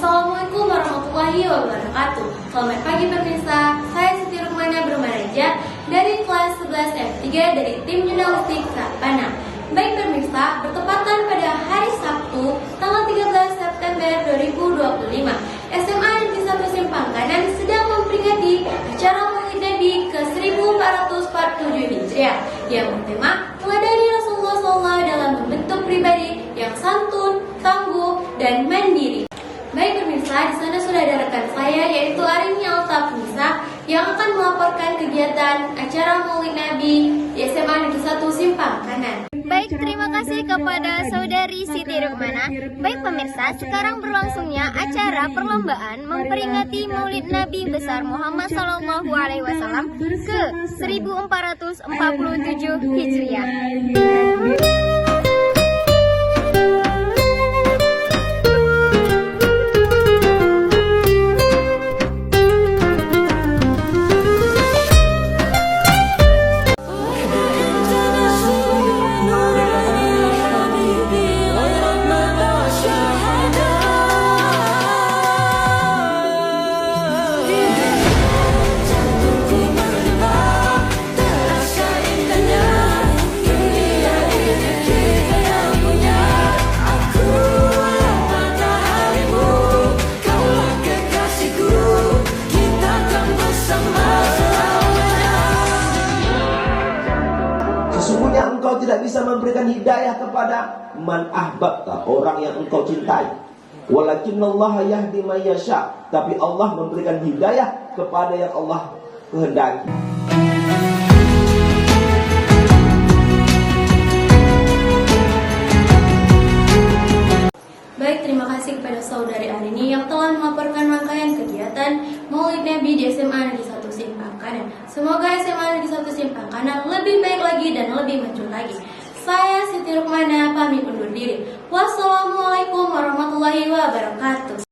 Assalamualaikum warahmatullahi wabarakatuh. Selamat pagi pemirsa, saya Siti Rukmana Bermaraja dari kelas 11 F3 dari tim jurnalistik Padang. Baik pemirsa, bertepatan pada hari Sabtu tanggal 13 September 2025, SMA Negeri 1 Simpang Kanan sedang memperingati acara Maulid Nabi ke 1447 Hijriah yang bertema meladani Rasulullah SAW dalam membentuk pribadi yang santun, tangguh, dan mandiri. Baik pemirsa, di sana sudah ada rekan saya yaitu Arini Altafunisa yang akan melaporkan kegiatan acara Maulid Nabi di SMA Negeri 1 Simpang Kanan. Baik, terima kasih kepada saudari Siti Rukmana. Baik pemirsa, sekarang berlangsungnya acara perlombaan memperingati Maulid Nabi besar Muhammad SAW ke 1447 Hijriah. Sesungguhnya engkau tidak bisa memberikan hidayah kepada man ahbabta, orang yang engkau cintai. Walakinallaha yahdi man yasha, tapi Allah memberikan hidayah kepada yang Allah kehendaki. Baik, terima kasih kepada saudari Arini yang telah melaporkan rangkaian kegiatan Maulid Nabi di SMA Negeri 1 Simpang Kanan. Semoga SMA Negeri 1 Simpang Kanan lebih baik lagi dan lebih maju lagi. Saya Siti Rukmana pamit undur diri. Wassalamualaikum warahmatullahi wabarakatuh.